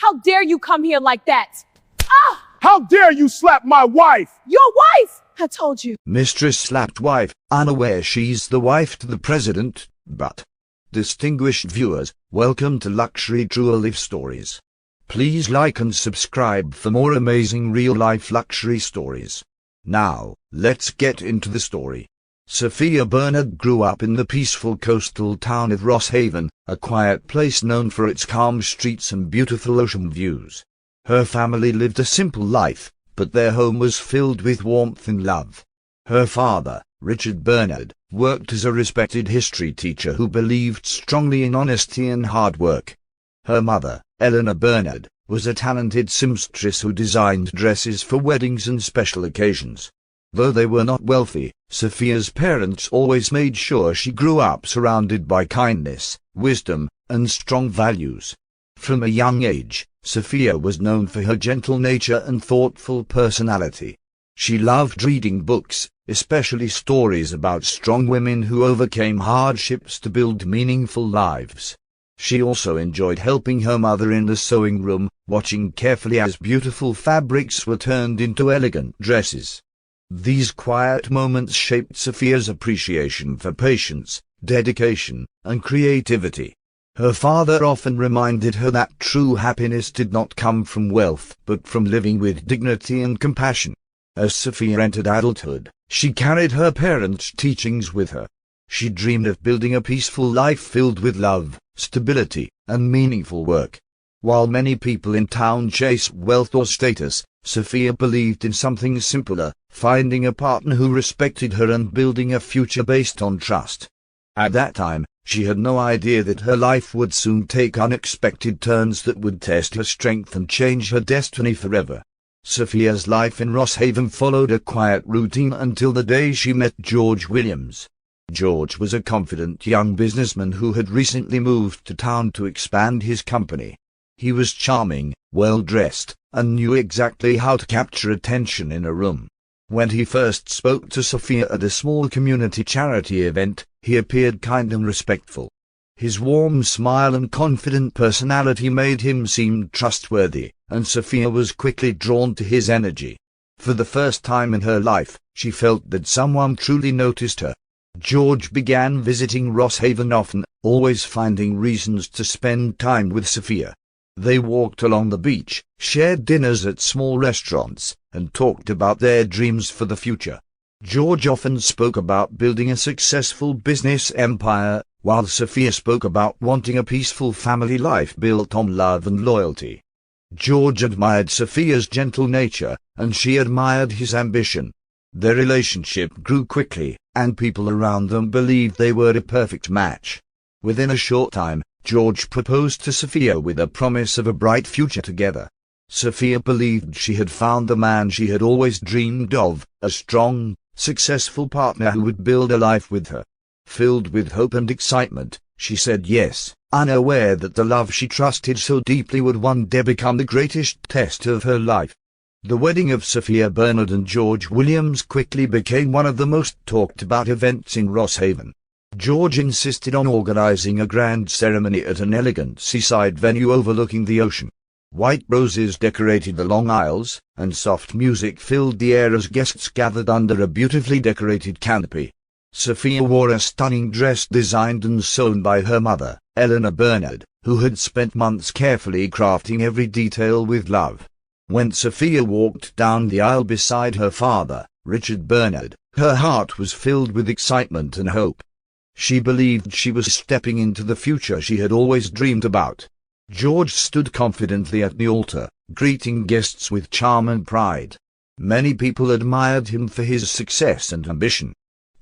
How dare you come here like that? Ah! How dare you slap my wife? Your wife! I told you. Mistress slapped wife, unaware she's the wife to the president, but... Distinguished viewers, welcome to Luxury True-Life Stories. Please like and subscribe for more amazing real-life luxury stories. Now, let's get into the story. Sophia Bernard grew up in the peaceful coastal town of Rosshaven, a quiet place known for its calm streets and beautiful ocean views. Her family lived a simple life, but their home was filled with warmth and love. Her father, Richard Bernard, worked as a respected history teacher who believed strongly in honesty and hard work. Her mother, Eleanor Bernard, was a talented seamstress who designed dresses for weddings and special occasions. Though they were not wealthy, Sophia's parents always made sure she grew up surrounded by kindness, wisdom, and strong values. From a young age, Sophia was known for her gentle nature and thoughtful personality. She loved reading books, especially stories about strong women who overcame hardships to build meaningful lives. She also enjoyed helping her mother in the sewing room, watching carefully as beautiful fabrics were turned into elegant dresses. These quiet moments shaped Sophia's appreciation for patience, dedication, and creativity. Her father often reminded her that true happiness did not come from wealth, but from living with dignity and compassion. As Sophia entered adulthood, she carried her parents' teachings with her. She dreamed of building a peaceful life filled with love, stability, and meaningful work. While many people in town chase wealth or status, Sophia believed in something simpler, finding a partner who respected her and building a future based on trust. At that time, she had no idea that her life would soon take unexpected turns that would test her strength and change her destiny forever. Sophia's life in Rosshaven followed a quiet routine until the day she met George Williams. George was a confident young businessman who had recently moved to town to expand his company. He was charming, well-dressed, and knew exactly how to capture attention in a room. When he first spoke to Sophia at a small community charity event, he appeared kind and respectful. His warm smile and confident personality made him seem trustworthy, and Sophia was quickly drawn to his energy. For the first time in her life, she felt that someone truly noticed her. George began visiting Rosshaven often, always finding reasons to spend time with Sophia. They walked along the beach, shared dinners at small restaurants, and talked about their dreams for the future. George often spoke about building a successful business empire, while Sophia spoke about wanting a peaceful family life built on love and loyalty. George admired Sophia's gentle nature, and she admired his ambition. Their relationship grew quickly, and people around them believed they were a perfect match. Within a short time, George proposed to Sophia with a promise of a bright future together. Sophia believed she had found the man she had always dreamed of, a strong, successful partner who would build a life with her. Filled with hope and excitement, she said yes, unaware that the love she trusted so deeply would one day become the greatest test of her life. The wedding of Sophia Bernard and George Williams quickly became one of the most talked-about events in Rosshaven. George insisted on organizing a grand ceremony at an elegant seaside venue overlooking the ocean. White roses decorated the long aisles, and soft music filled the air as guests gathered under a beautifully decorated canopy. Sophia wore a stunning dress designed and sewn by her mother, Eleanor Bernard, who had spent months carefully crafting every detail with love. When Sophia walked down the aisle beside her father, Richard Bernard, her heart was filled with excitement and hope. She believed she was stepping into the future she had always dreamed about. George stood confidently at the altar, greeting guests with charm and pride. Many people admired him for his success and ambition.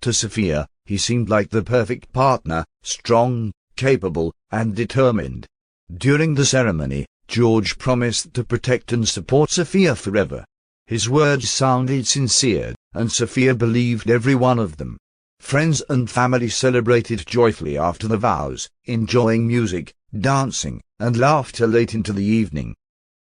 To Sophia, he seemed like the perfect partner, strong, capable, and determined. During the ceremony, George promised to protect and support Sophia forever. His words sounded sincere, and Sophia believed every one of them. Friends and family celebrated joyfully after the vows, enjoying music, dancing, and laughter late into the evening.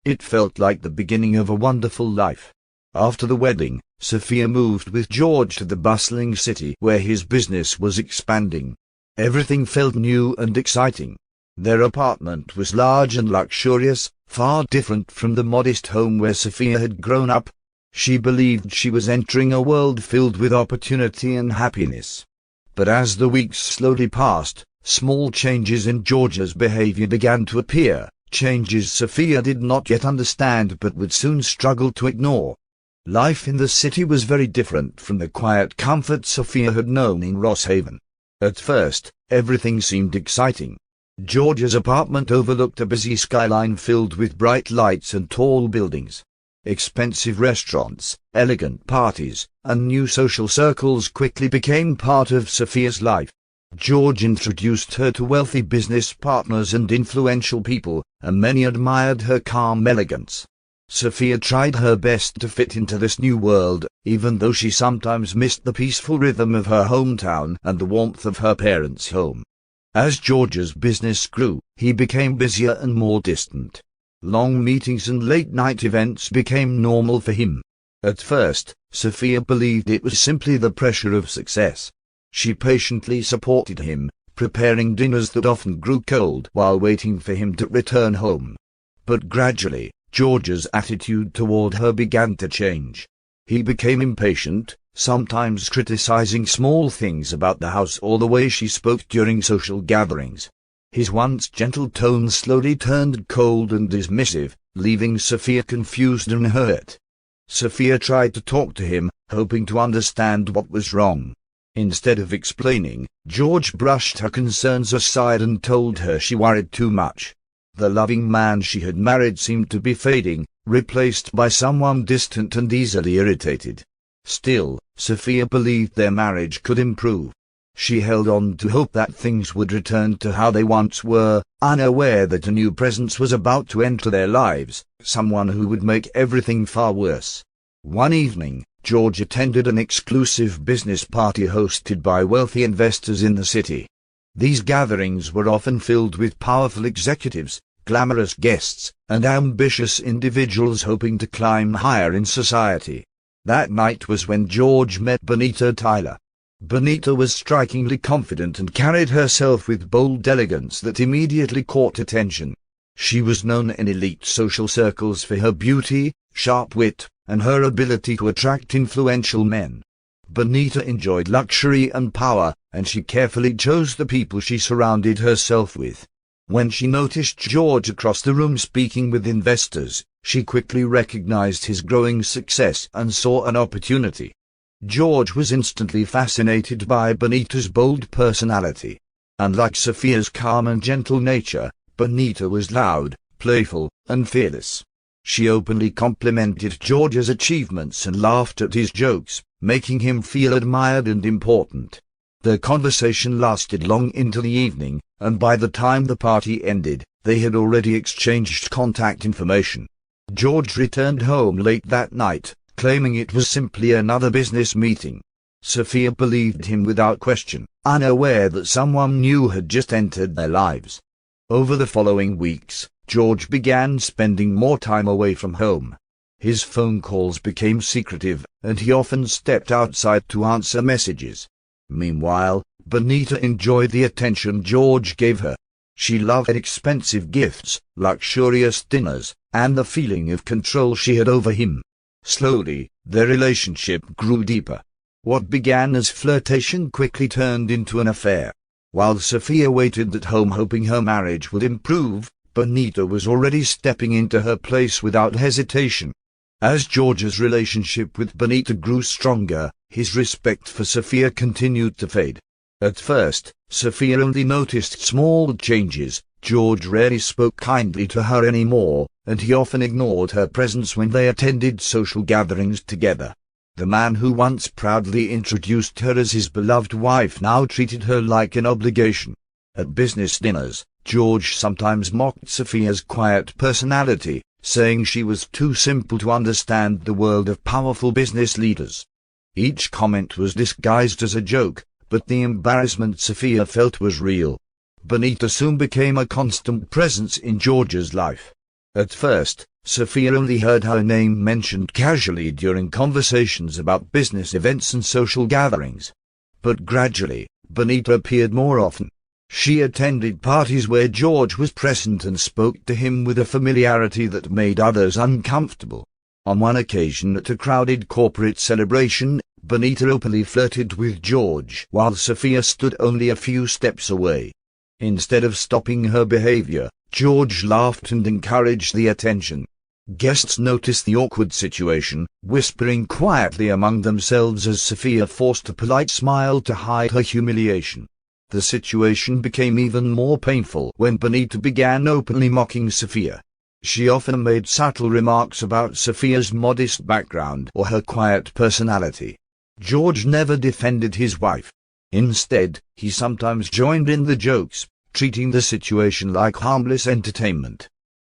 It felt like the beginning of a wonderful life. After the wedding, Sophia moved with George to the bustling city where his business was expanding. Everything felt new and exciting. Their apartment was large and luxurious, far different from the modest home where Sophia had grown up. She believed she was entering a world filled with opportunity and happiness. But as the weeks slowly passed, small changes in Georgia's behavior began to appear, changes Sophia did not yet understand but would soon struggle to ignore. Life in the city was very different from the quiet comfort Sophia had known in Rosshaven. At first, everything seemed exciting. Georgia's apartment overlooked a busy skyline filled with bright lights and tall buildings. Expensive restaurants, elegant parties, and new social circles quickly became part of Sophia's life. George introduced her to wealthy business partners and influential people, and many admired her calm elegance. Sophia tried her best to fit into this new world, even though she sometimes missed the peaceful rhythm of her hometown and the warmth of her parents' home. As George's business grew, he became busier and more distant. Long meetings and late-night events became normal for him. At first, Sophia believed it was simply the pressure of success. She patiently supported him, preparing dinners that often grew cold while waiting for him to return home. But gradually, George's attitude toward her began to change. He became impatient, sometimes criticizing small things about the house or the way she spoke during social gatherings. His once gentle tone slowly turned cold and dismissive, leaving Sophia confused and hurt. Sophia tried to talk to him, hoping to understand what was wrong. Instead of explaining, George brushed her concerns aside and told her she worried too much. The loving man she had married seemed to be fading, replaced by someone distant and easily irritated. Still, Sophia believed their marriage could improve. She held on to hope that things would return to how they once were, unaware that a new presence was about to enter their lives, someone who would make everything far worse. One evening, George attended an exclusive business party hosted by wealthy investors in the city. These gatherings were often filled with powerful executives, glamorous guests, and ambitious individuals hoping to climb higher in society. That night was when George met Bonita Tyler. Bonita was strikingly confident and carried herself with bold elegance that immediately caught attention. She was known in elite social circles for her beauty, sharp wit, and her ability to attract influential men. Bonita enjoyed luxury and power, and she carefully chose the people she surrounded herself with. When she noticed George across the room speaking with investors, she quickly recognized his growing success and saw an opportunity. George was instantly fascinated by Bonita's bold personality. Unlike Sophia's calm and gentle nature, Bonita was loud, playful, and fearless. She openly complimented George's achievements and laughed at his jokes, making him feel admired and important. Their conversation lasted long into the evening, and by the time the party ended, they had already exchanged contact information. George returned home late that night, claiming it was simply another business meeting. Sophia believed him without question, unaware that someone new had just entered their lives. Over the following weeks, George began spending more time away from home. His phone calls became secretive, and he often stepped outside to answer messages. Meanwhile, Bonita enjoyed the attention George gave her. She loved expensive gifts, luxurious dinners, and the feeling of control she had over him. Slowly, their relationship grew deeper. What began as flirtation quickly turned into an affair. While Sophia waited at home hoping her marriage would improve, Bonita was already stepping into her place without hesitation. As George's relationship with Bonita grew stronger, his respect for Sophia continued to fade. At first, Sophia only noticed small changes. George rarely spoke kindly to her anymore, and he often ignored her presence when they attended social gatherings together. The man who once proudly introduced her as his beloved wife now treated her like an obligation. At business dinners, George sometimes mocked Sophia's quiet personality, saying she was too simple to understand the world of powerful business leaders. Each comment was disguised as a joke, but the embarrassment Sophia felt was real. Bonita soon became a constant presence in George's life. At first, Sophia only heard her name mentioned casually during conversations about business events and social gatherings. But gradually, Bonita appeared more often. She attended parties where George was present and spoke to him with a familiarity that made others uncomfortable. On one occasion at a crowded corporate celebration, Bonita openly flirted with George while Sophia stood only a few steps away. Instead of stopping her behavior, George laughed and encouraged the attention. Guests noticed the awkward situation, whispering quietly among themselves as Sophia forced a polite smile to hide her humiliation. The situation became even more painful when Bonita began openly mocking Sophia. She often made subtle remarks about Sophia's modest background or her quiet personality. George never defended his wife. Instead, he sometimes joined in the jokes, treating the situation like harmless entertainment.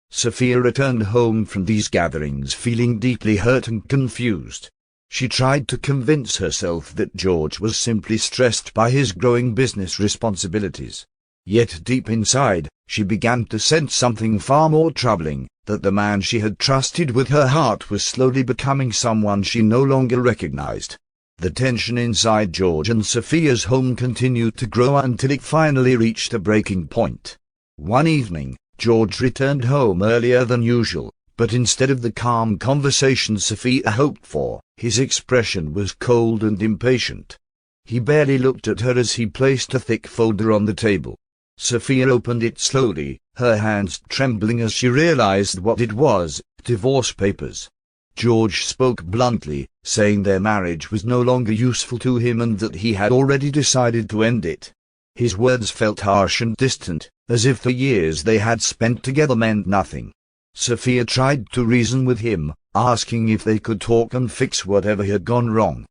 Sophia returned home from these gatherings feeling deeply hurt and confused. She tried to convince herself that George was simply stressed by his growing business responsibilities. Yet deep inside, she began to sense something far more troubling, that the man she had trusted with her heart was slowly becoming someone she no longer recognized. The tension inside George and Sophia's home continued to grow until it finally reached a breaking point. One evening, George returned home earlier than usual, but instead of the calm conversation Sophia hoped for, his expression was cold and impatient. He barely looked at her as he placed a thick folder on the table. Sophia opened it slowly, her hands trembling as she realized what it was: divorce papers. George spoke bluntly, saying their marriage was no longer useful to him and that he had already decided to end it. His words felt harsh and distant, as if the years they had spent together meant nothing. Sophia tried to reason with him, asking if they could talk and fix whatever had gone wrong.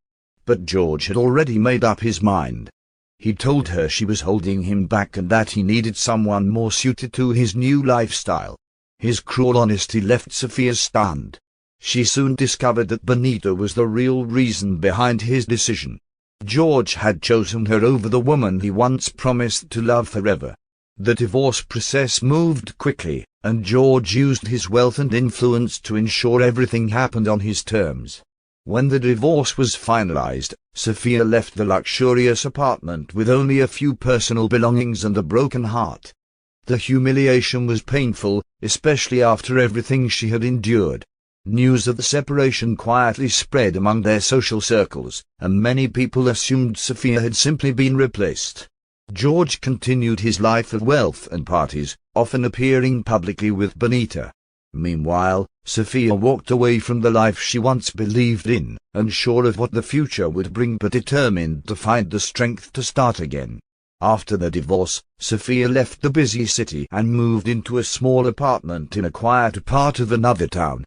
But George had already made up his mind. He told her she was holding him back and that he needed someone more suited to his new lifestyle. His cruel honesty left Sophia stunned. She soon discovered that Bonita was the real reason behind his decision. George had chosen her over the woman he once promised to love forever. The divorce process moved quickly, and George used his wealth and influence to ensure everything happened on his terms. When the divorce was finalized, Sophia left the luxurious apartment with only a few personal belongings and a broken heart. The humiliation was painful, especially after everything she had endured. News of the separation quietly spread among their social circles, and many people assumed Sophia had simply been replaced. George continued his life of wealth and parties, often appearing publicly with Bonita. Meanwhile, Sophia walked away from the life she once believed in, unsure of what the future would bring but determined to find the strength to start again. After the divorce, Sophia left the busy city and moved into a small apartment in a quiet part of another town.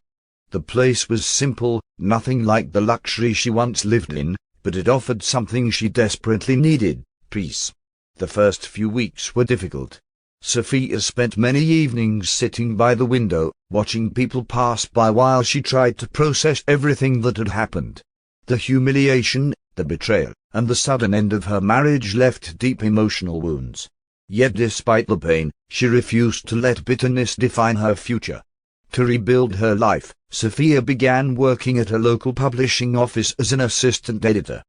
The place was simple, nothing like the luxury she once lived in, but it offered something she desperately needed: peace. The first few weeks were difficult. Sophia spent many evenings sitting by the window, watching people pass by while she tried to process everything that had happened. The humiliation, the betrayal, and the sudden end of her marriage left deep emotional wounds. Yet despite the pain, she refused to let bitterness define her future. To rebuild her life, Sophia began working at a local publishing office as an assistant editor.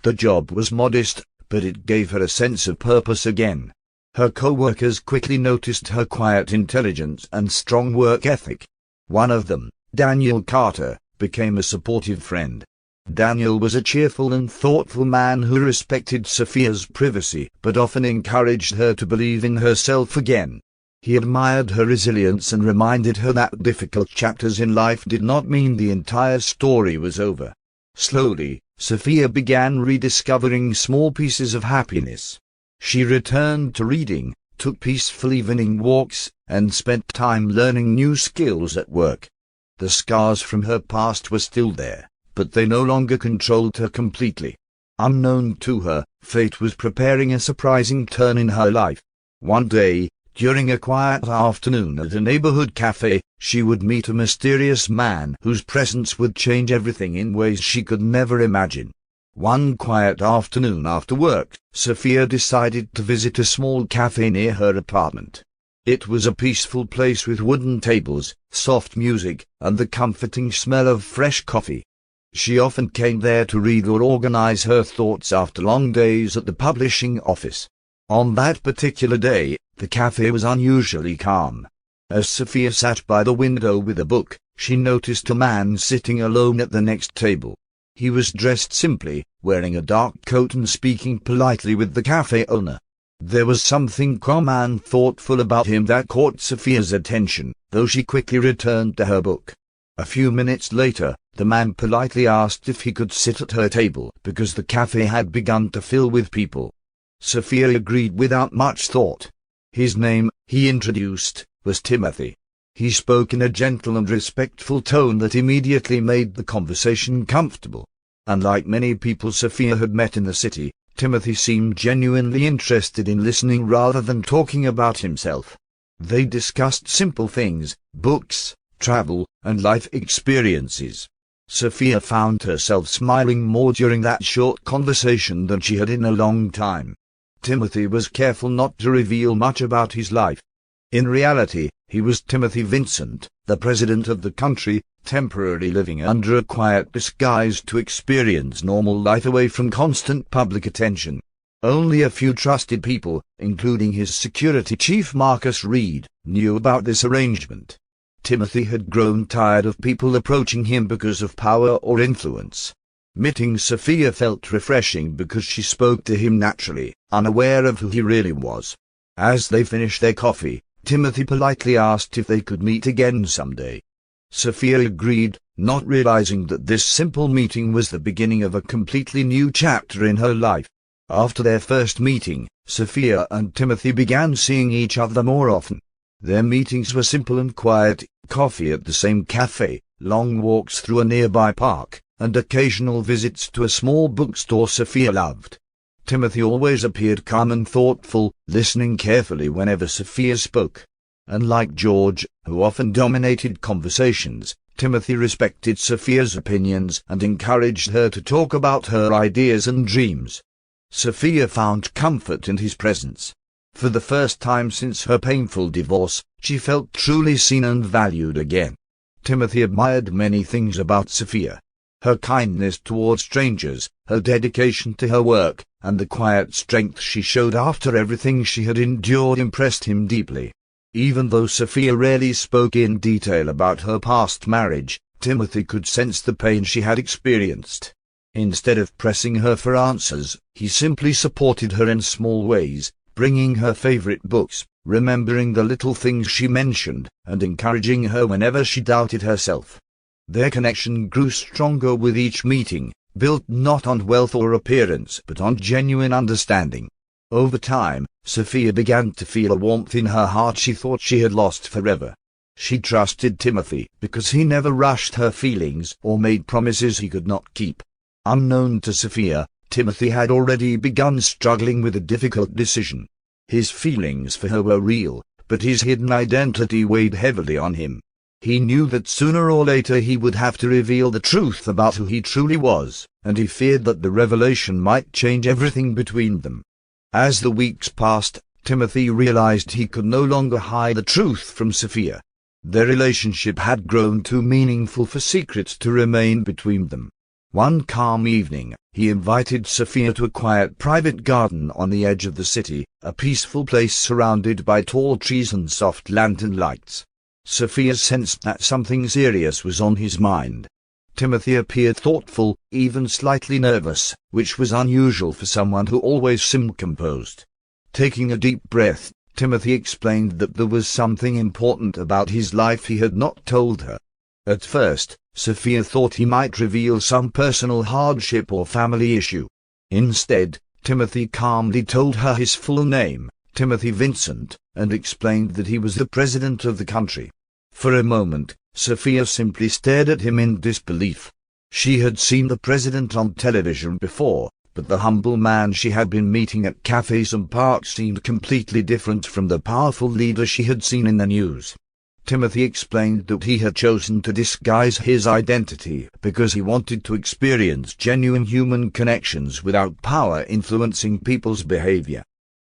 The job was modest, but it gave her a sense of purpose again. Her co-workers quickly noticed her quiet intelligence and strong work ethic. One of them, Daniel Carter, became a supportive friend. Daniel was a cheerful and thoughtful man who respected Sophia's privacy but often encouraged her to believe in herself again. He admired her resilience and reminded her that difficult chapters in life did not mean the entire story was over. Slowly, Sophia began rediscovering small pieces of happiness. She returned to reading, took peaceful evening walks, and spent time learning new skills at work. The scars from her past were still there, but they no longer controlled her completely. Unknown to her, fate was preparing a surprising turn in her life. One day, during a quiet afternoon at a neighborhood cafe, she would meet a mysterious man whose presence would change everything in ways she could never imagine. One quiet afternoon after work, Sophia decided to visit a small cafe near her apartment. It was a peaceful place with wooden tables, soft music, and the comforting smell of fresh coffee. She often came there to read or organize her thoughts after long days at the publishing office. On that particular day, the cafe was unusually calm. As Sophia sat by the window with a book, she noticed a man sitting alone at the next table. He was dressed simply, wearing a dark coat and speaking politely with the cafe owner. There was something calm and thoughtful about him that caught Sophia's attention, though she quickly returned to her book. A few minutes later, the man politely asked if he could sit at her table because the cafe had begun to fill with people. Sophia agreed without much thought. His name, he introduced, was Timothy. He spoke in a gentle and respectful tone that immediately made the conversation comfortable. Unlike many people Sophia had met in the city, Timothy seemed genuinely interested in listening rather than talking about himself. They discussed simple things, books, travel, and life experiences. Sophia found herself smiling more during that short conversation than she had in a long time. Timothy was careful not to reveal much about his life. In reality, he was Timothy Vincent, the president of the country, temporarily living under a quiet disguise to experience normal life away from constant public attention. Only a few trusted people, including his security chief Marcus Reed, knew about this arrangement. Timothy had grown tired of people approaching him because of power or influence. Meeting Sophia felt refreshing because she spoke to him naturally, unaware of who he really was. As they finished their coffee, Timothy politely asked if they could meet again someday. Sophia agreed, not realizing that this simple meeting was the beginning of a completely new chapter in her life. After their first meeting, Sophia and Timothy began seeing each other more often. Their meetings were simple and quiet, coffee at the same cafe, long walks through a nearby park, and occasional visits to a small bookstore Sophia loved. Timothy always appeared calm and thoughtful, listening carefully whenever Sophia spoke. Unlike George, who often dominated conversations, Timothy respected Sophia's opinions and encouraged her to talk about her ideas and dreams. Sophia found comfort in his presence. For the first time since her painful divorce, she felt truly seen and valued again. Timothy admired many things about Sophia. Her kindness toward strangers, her dedication to her work, and the quiet strength she showed after everything she had endured impressed him deeply. Even though Sophia rarely spoke in detail about her past marriage, Timothy could sense the pain she had experienced. Instead of pressing her for answers, he simply supported her in small ways, bringing her favorite books, remembering the little things she mentioned, and encouraging her whenever she doubted herself. Their connection grew stronger with each meeting, built not on wealth or appearance but on genuine understanding. Over time, Sophia began to feel a warmth in her heart she thought she had lost forever. She trusted Timothy because he never rushed her feelings or made promises he could not keep. Unknown to Sophia, Timothy had already begun struggling with a difficult decision. His feelings for her were real, but his hidden identity weighed heavily on him. He knew that sooner or later he would have to reveal the truth about who he truly was, and he feared that the revelation might change everything between them. As the weeks passed, Timothy realized he could no longer hide the truth from Sophia. Their relationship had grown too meaningful for secrets to remain between them. One calm evening, he invited Sophia to a quiet private garden on the edge of the city, a peaceful place surrounded by tall trees and soft lantern lights. Sophia sensed that something serious was on his mind. Timothy appeared thoughtful, even slightly nervous, which was unusual for someone who always seemed composed. Taking a deep breath, Timothy explained that there was something important about his life he had not told her. At first, Sophia thought he might reveal some personal hardship or family issue. Instead, Timothy calmly told her his full name, Timothy Vincent, and explained that he was the president of the country. For a moment, Sophia simply stared at him in disbelief. She had seen the president on television before, but the humble man she had been meeting at cafes and parks seemed completely different from the powerful leader she had seen in the news. Timothy explained that he had chosen to disguise his identity because he wanted to experience genuine human connections without power influencing people's behavior.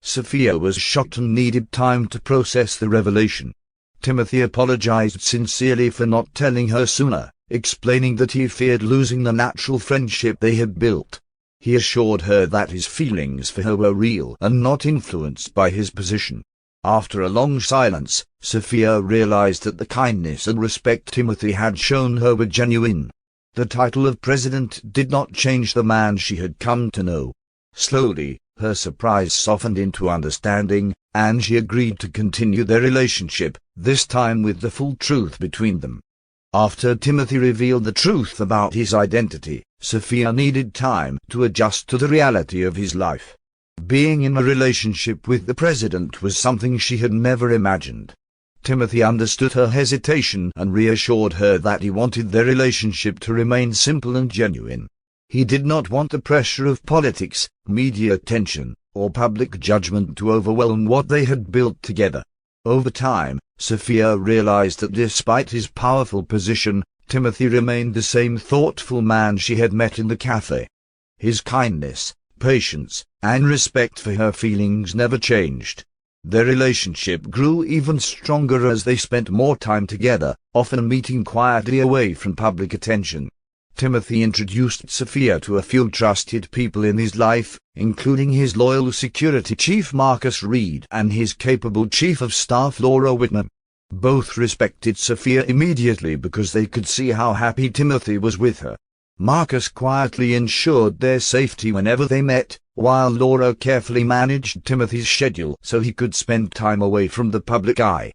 Sophia was shocked and needed time to process the revelation. Timothy apologized sincerely for not telling her sooner, explaining that he feared losing the natural friendship they had built. He assured her that his feelings for her were real and not influenced by his position. After a long silence, Sophia realized that the kindness and respect Timothy had shown her were genuine. The title of president did not change the man she had come to know. Slowly, her surprise softened into understanding, and she agreed to continue their relationship, this time with the full truth between them. After Timothy revealed the truth about his identity, Sophia needed time to adjust to the reality of his life. Being in a relationship with the president was something she had never imagined. Timothy understood her hesitation and reassured her that he wanted their relationship to remain simple and genuine. He did not want the pressure of politics, media attention, or public judgment to overwhelm what they had built together. Over time, Sophia realized that despite his powerful position, Timothy remained the same thoughtful man she had met in the cafe. His kindness, patience, and respect for her feelings never changed. Their relationship grew even stronger as they spent more time together, often meeting quietly away from public attention. Timothy introduced Sophia to a few trusted people in his life, including his loyal security chief Marcus Reed and his capable chief of staff Laura Whitman. Both respected Sophia immediately because they could see how happy Timothy was with her. Marcus quietly ensured their safety whenever they met, while Laura carefully managed Timothy's schedule so he could spend time away from the public eye.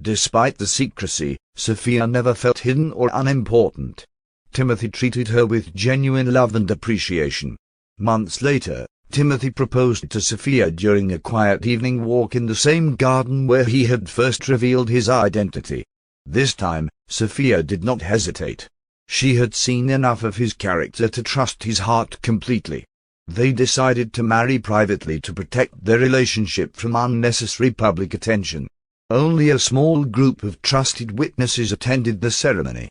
Despite the secrecy, Sophia never felt hidden or unimportant. Timothy treated her with genuine love and appreciation. Months later, Timothy proposed to Sophia during a quiet evening walk in the same garden where he had first revealed his identity. This time, Sophia did not hesitate. She had seen enough of his character to trust his heart completely. They decided to marry privately to protect their relationship from unnecessary public attention. Only a small group of trusted witnesses attended the ceremony.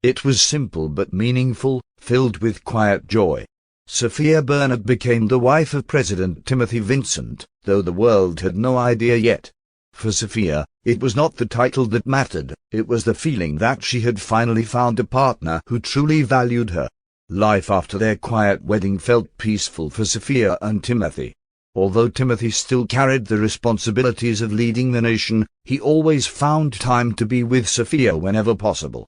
It was simple but meaningful, filled with quiet joy. Sophia Bernard became the wife of President Timothy Vincent, though the world had no idea yet. For Sophia, it was not the title that mattered, it was the feeling that she had finally found a partner who truly valued her. Life after their quiet wedding felt peaceful for Sophia and Timothy. Although Timothy still carried the responsibilities of leading the nation, he always found time to be with Sophia whenever possible.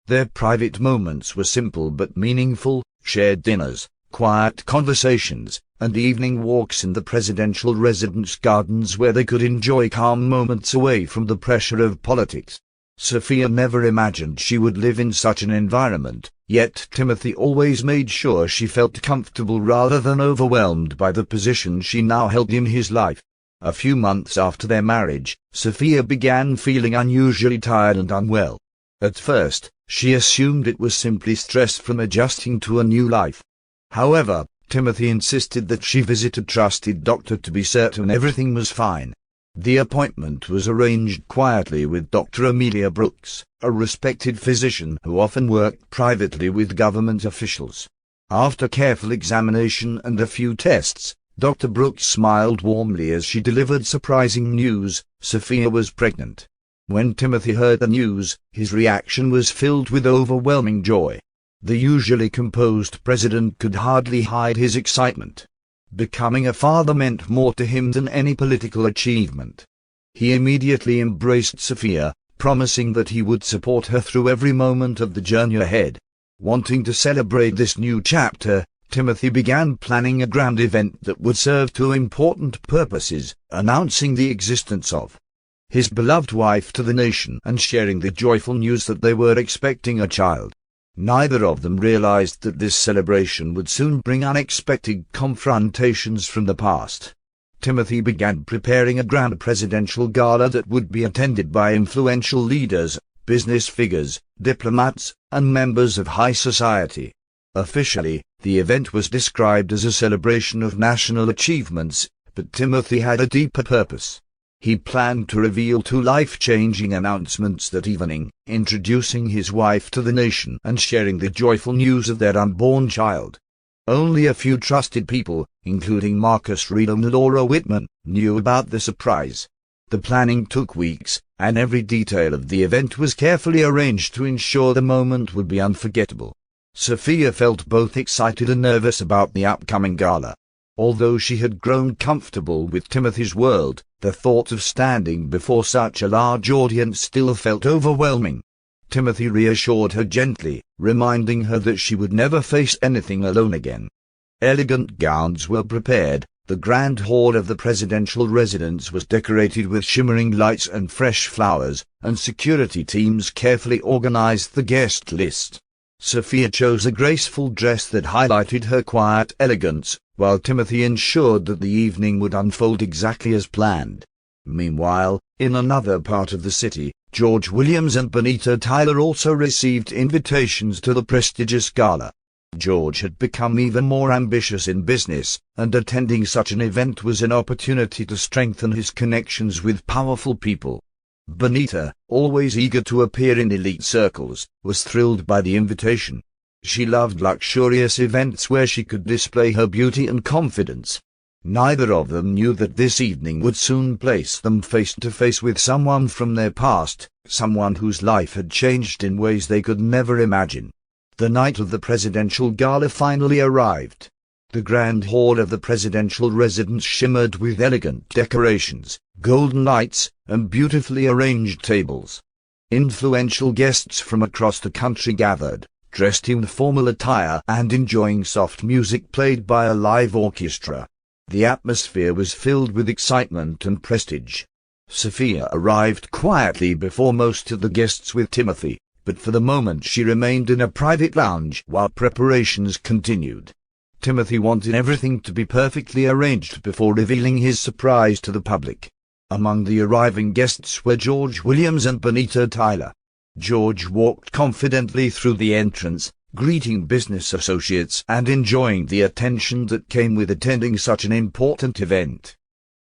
Their private moments were simple but meaningful, shared dinners, quiet conversations, and evening walks in the presidential residence gardens where they could enjoy calm moments away from the pressure of politics. Sophia never imagined she would live in such an environment, yet Timothy always made sure she felt comfortable rather than overwhelmed by the position she now held in his life. A few months after their marriage, Sophia began feeling unusually tired and unwell. At first, she assumed it was simply stress from adjusting to a new life. However, Timothy insisted that she visit a trusted doctor to be certain everything was fine. The appointment was arranged quietly with Dr. Amelia Brooks, a respected physician who often worked privately with government officials. After careful examination and a few tests, Dr. Brooks smiled warmly as she delivered surprising news: Sophia was pregnant. When Timothy heard the news, his reaction was filled with overwhelming joy. The usually composed president could hardly hide his excitement. Becoming a father meant more to him than any political achievement. He immediately embraced Sophia, promising that he would support her through every moment of the journey ahead. Wanting to celebrate this new chapter, Timothy began planning a grand event that would serve two important purposes: announcing the existence of his beloved wife to the nation and sharing the joyful news that they were expecting a child. Neither of them realized that this celebration would soon bring unexpected confrontations from the past. Timothy began preparing a grand presidential gala that would be attended by influential leaders, business figures, diplomats, and members of high society. Officially, the event was described as a celebration of national achievements, but Timothy had a deeper purpose. He planned to reveal two life-changing announcements that evening, introducing his wife to the nation and sharing the joyful news of their unborn child. Only a few trusted people, including Marcus Reed and Laura Whitman, knew about the surprise. The planning took weeks, and every detail of the event was carefully arranged to ensure the moment would be unforgettable. Sophia felt both excited and nervous about the upcoming gala. Although she had grown comfortable with Timothy's world, the thought of standing before such a large audience still felt overwhelming. Timothy reassured her gently, reminding her that she would never face anything alone again. Elegant gowns were prepared, the grand hall of the presidential residence was decorated with shimmering lights and fresh flowers, and security teams carefully organized the guest list. Sophia chose a graceful dress that highlighted her quiet elegance, while Timothy ensured that the evening would unfold exactly as planned. Meanwhile, in another part of the city, George Williams and Bonita Tyler also received invitations to the prestigious gala. George had become even more ambitious in business, and attending such an event was an opportunity to strengthen his connections with powerful people. Bonita, always eager to appear in elite circles, was thrilled by the invitation. She loved luxurious events where she could display her beauty and confidence. Neither of them knew that this evening would soon place them face to face with someone from their past, someone whose life had changed in ways they could never imagine. The night of the presidential gala finally arrived. The grand hall of the presidential residence shimmered with elegant decorations, golden lights, and beautifully arranged tables. Influential guests from across the country gathered, dressed in formal attire and enjoying soft music played by a live orchestra. The atmosphere was filled with excitement and prestige. Sophia arrived quietly before most of the guests with Timothy, but for the moment she remained in a private lounge while preparations continued. Timothy wanted everything to be perfectly arranged before revealing his surprise to the public. Among the arriving guests were George Williams and Bonita Tyler. George walked confidently through the entrance, greeting business associates and enjoying the attention that came with attending such an important event.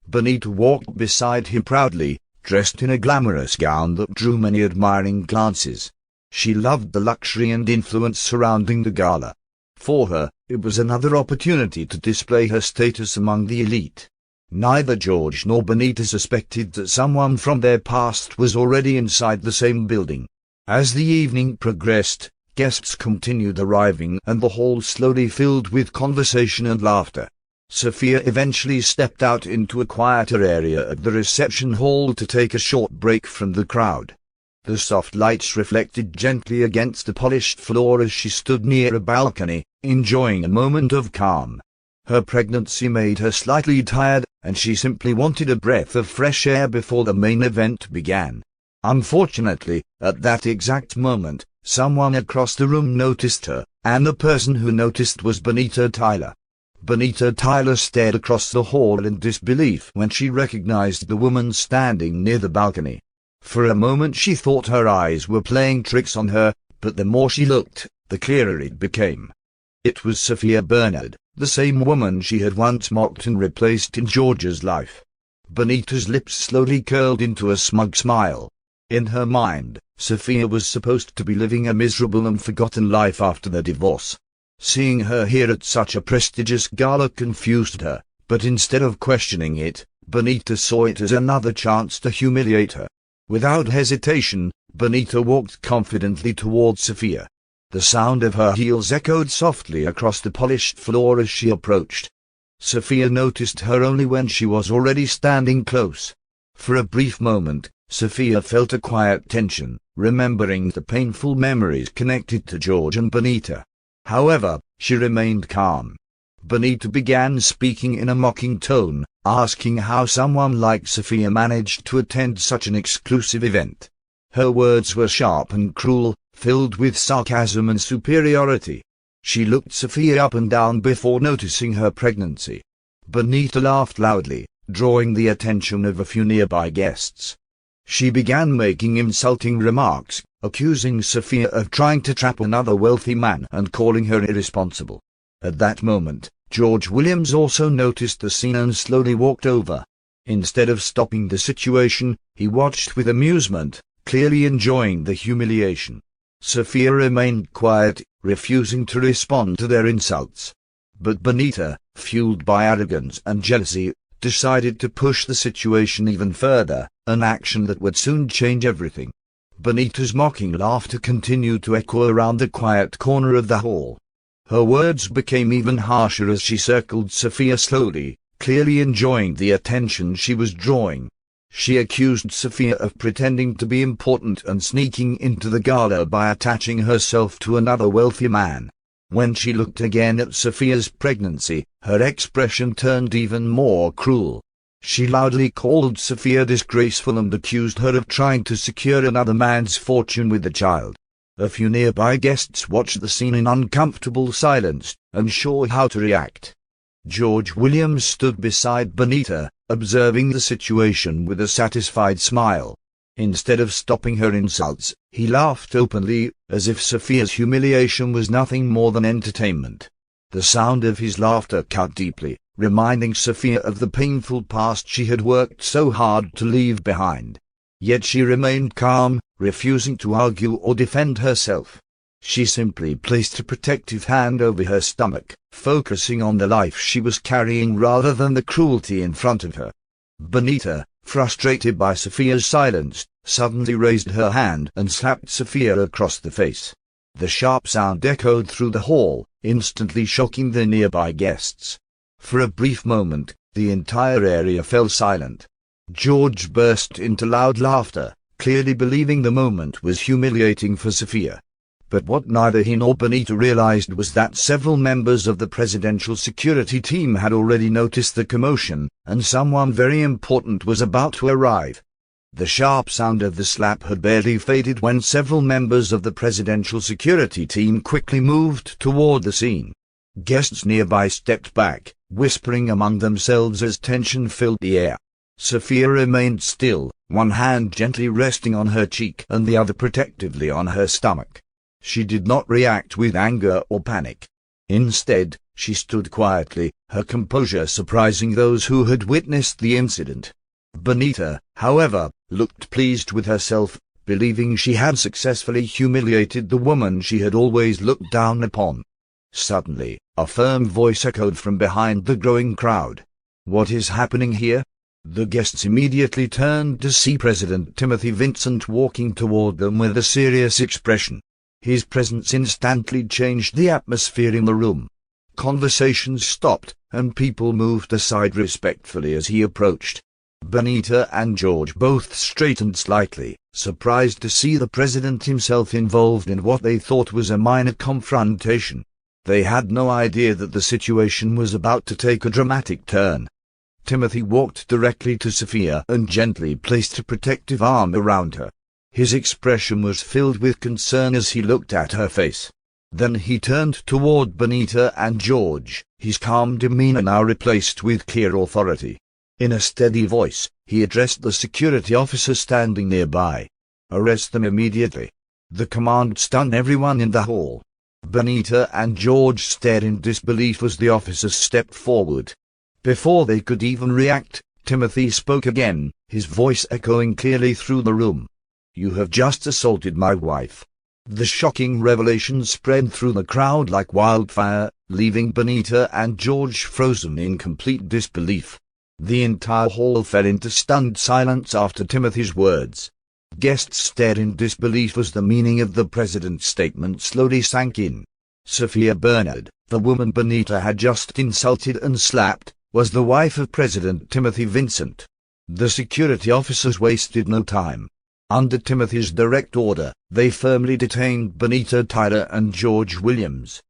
Bonita walked beside him proudly, dressed in a glamorous gown that drew many admiring glances. She loved the luxury and influence surrounding the gala. For her, it was another opportunity to display her status among the elite. Neither George nor Bonita suspected that someone from their past was already inside the same building. As the evening progressed, guests continued arriving and the hall slowly filled with conversation and laughter. Sophia eventually stepped out into a quieter area of the reception hall to take a short break from the crowd. The soft lights reflected gently against the polished floor as she stood near a balcony, enjoying a moment of calm. Her pregnancy made her slightly tired, and she simply wanted a breath of fresh air before the main event began. Unfortunately, at that exact moment, someone across the room noticed her, and the person who noticed was Bonita Tyler. Bonita Tyler stared across the hall in disbelief when she recognized the woman standing near the balcony. For a moment she thought her eyes were playing tricks on her, but the more she looked, the clearer it became. It was Sophia Bernard, the same woman she had once mocked and replaced in George's life. Bonita's lips slowly curled into a smug smile. In her mind, Sophia was supposed to be living a miserable and forgotten life after the divorce. Seeing her here at such a prestigious gala confused her, but instead of questioning it, Bonita saw it as another chance to humiliate her. Without hesitation, Bonita walked confidently towards Sophia. The sound of her heels echoed softly across the polished floor as she approached. Sophia noticed her only when she was already standing close. For a brief moment, Sophia felt a quiet tension, remembering the painful memories connected to George and Bonita. However, she remained calm. Bonita began speaking in a mocking tone, asking how someone like Sophia managed to attend such an exclusive event. Her words were sharp and cruel, filled with sarcasm and superiority. She looked Sophia up and down before noticing her pregnancy. Bonita laughed loudly, drawing the attention of a few nearby guests. She began making insulting remarks, accusing Sophia of trying to trap another wealthy man and calling her irresponsible. At that moment, George Williams also noticed the scene and slowly walked over. Instead of stopping the situation, he watched with amusement, clearly enjoying the humiliation. Sophia remained quiet, refusing to respond to their insults. But Bonita, fueled by arrogance and jealousy, decided to push the situation even further, an action that would soon change everything. Bonita's mocking laughter continued to echo around the quiet corner of the hall. Her words became even harsher as she circled Sophia slowly, clearly enjoying the attention she was drawing. She accused Sophia of pretending to be important and sneaking into the gala by attaching herself to another wealthy man. When she looked again at Sophia's pregnancy, her expression turned even more cruel. She loudly called Sophia disgraceful and accused her of trying to secure another man's fortune with the child. A few nearby guests watched the scene in uncomfortable silence, unsure how to react. George Williams stood beside Bonita, observing the situation with a satisfied smile. Instead of stopping her insults, he laughed openly, as if Sophia's humiliation was nothing more than entertainment. The sound of his laughter cut deeply, reminding Sophia of the painful past she had worked so hard to leave behind. Yet she remained calm, refusing to argue or defend herself. She simply placed a protective hand over her stomach, focusing on the life she was carrying rather than the cruelty in front of her. Bonita, frustrated by Sophia's silence, suddenly raised her hand and slapped Sophia across the face. The sharp sound echoed through the hall, instantly shocking the nearby guests. For a brief moment, the entire area fell silent. George burst into loud laughter, clearly believing the moment was humiliating for Sophia. But what neither he nor Bonita realized was that several members of the presidential security team had already noticed the commotion, and someone very important was about to arrive. The sharp sound of the slap had barely faded when several members of the presidential security team quickly moved toward the scene. Guests nearby stepped back, whispering among themselves as tension filled the air. Sophia remained still, one hand gently resting on her cheek and the other protectively on her stomach. She did not react with anger or panic. Instead, she stood quietly, her composure surprising those who had witnessed the incident. Bonita, however, looked pleased with herself, believing she had successfully humiliated the woman she had always looked down upon. Suddenly, a firm voice echoed from behind the growing crowd. "What is happening here?" The guests immediately turned to see President Timothy Vincent walking toward them with a serious expression. His presence instantly changed the atmosphere in the room. Conversations stopped, and people moved aside respectfully as he approached. Bonita and George both straightened slightly, surprised to see the president himself involved in what they thought was a minor confrontation. They had no idea that the situation was about to take a dramatic turn. Timothy walked directly to Sophia and gently placed a protective arm around her. His expression was filled with concern as he looked at her face. Then he turned toward Bonita and George, his calm demeanor now replaced with clear authority. In a steady voice, he addressed the security officer standing nearby. "Arrest them immediately." The command stunned everyone in the hall. Bonita and George stared in disbelief as the officers stepped forward. Before they could even react, Timothy spoke again, his voice echoing clearly through the room. "You have just assaulted my wife." The shocking revelation spread through the crowd like wildfire, leaving Bonita and George frozen in complete disbelief. The entire hall fell into stunned silence after Timothy's words. Guests stared in disbelief as the meaning of the president's statement slowly sank in. Sophia Bernard, the woman Bonita had just insulted and slapped, was the wife of President Timothy Vincent. The security officers wasted no time. Under Timothy's direct order, they firmly detained Bonita Tyler and George Williams.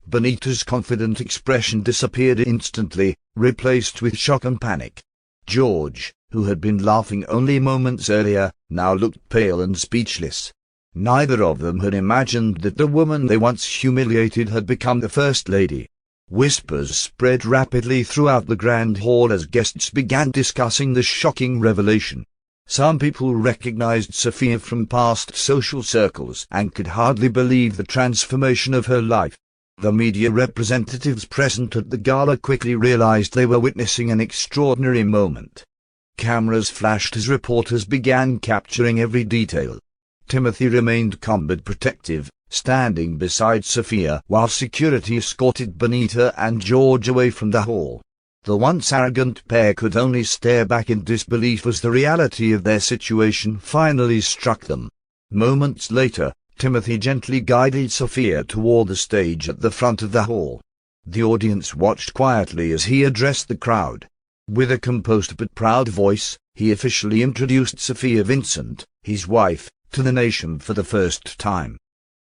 Bonita's confident expression disappeared instantly, replaced with shock and panic. George, who had been laughing only moments earlier, now looked pale and speechless. Neither of them had imagined that the woman they once humiliated had become the First Lady. Whispers spread rapidly throughout the grand hall as guests began discussing the shocking revelation. Some people recognized Sophia from past social circles and could hardly believe the transformation of her life. The media representatives present at the gala quickly realized they were witnessing an extraordinary moment. Cameras flashed as reporters began capturing every detail. Timothy remained calm but protective, standing beside Sophia while security escorted Bonita and George away from the hall. The once arrogant pair could only stare back in disbelief as the reality of their situation finally struck them. Moments later, Timothy gently guided Sophia toward the stage at the front of the hall. The audience watched quietly as he addressed the crowd. With a composed but proud voice, he officially introduced Sophia Vincent, his wife, to the nation for the first time.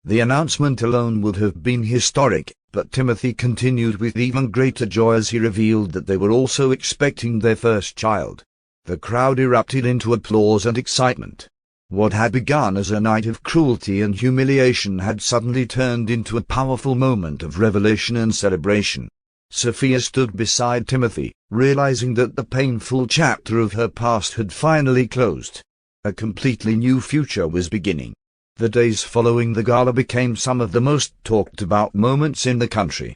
The announcement alone would have been historic, but Timothy continued with even greater joy as he revealed that they were also expecting their first child. The crowd erupted into applause and excitement. What had begun as a night of cruelty and humiliation had suddenly turned into a powerful moment of revelation and celebration. Sophia stood beside Timothy, realizing that the painful chapter of her past had finally closed. A completely new future was beginning. The days following the gala became some of the most talked about moments in the country.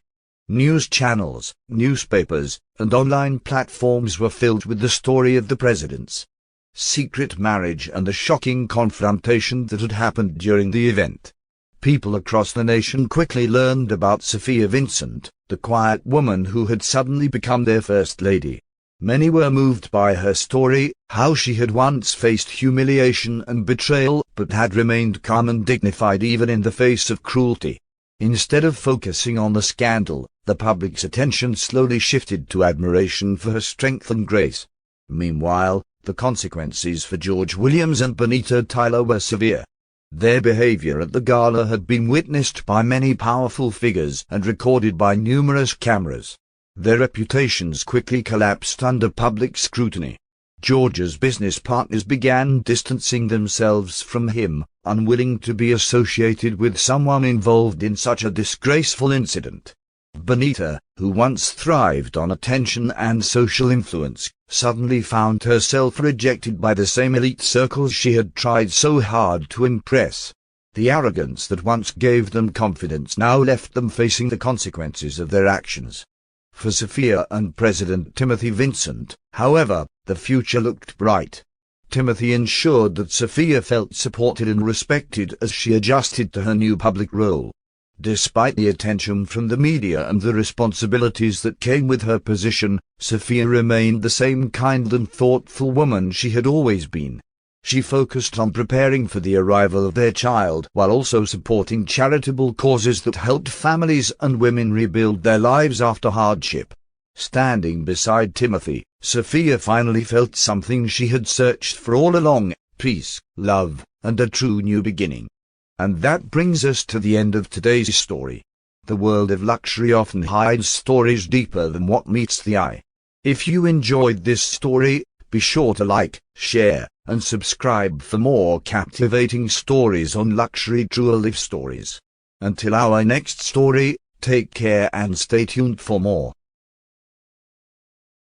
News channels, newspapers, and online platforms were filled with the story of the president's secret marriage and the shocking confrontation that had happened during the event. People across the nation quickly learned about Sophia Vincent, the quiet woman who had suddenly become their first lady. Many were moved by her story, how she had once faced humiliation and betrayal, but had remained calm and dignified even in the face of cruelty. Instead of focusing on the scandal, the public's attention slowly shifted to admiration for her strength and grace. Meanwhile, the consequences for George Williams and Bonita Tyler were severe. Their behavior at the gala had been witnessed by many powerful figures and recorded by numerous cameras. Their reputations quickly collapsed under public scrutiny. George's business partners began distancing themselves from him, unwilling to be associated with someone involved in such a disgraceful incident. Bonita, who once thrived on attention and social influence, suddenly found herself rejected by the same elite circles she had tried so hard to impress. The arrogance that once gave them confidence now left them facing the consequences of their actions. For Sophia and President Timothy Vincent, however, the future looked bright. Timothy ensured that Sophia felt supported and respected as she adjusted to her new public role. Despite the attention from the media and the responsibilities that came with her position, Sophia remained the same kind and thoughtful woman she had always been. She focused on preparing for the arrival of their child while also supporting charitable causes that helped families and women rebuild their lives after hardship. Standing beside Timothy, Sophia finally felt something she had searched for all along: peace, love, and a true new beginning. And that brings us to the end of today's story. The world of luxury often hides stories deeper than what meets the eye. If you enjoyed this story, be sure to like, share, and subscribe for more captivating stories on Luxury True Life Stories. Until our next story, take care and stay tuned for more.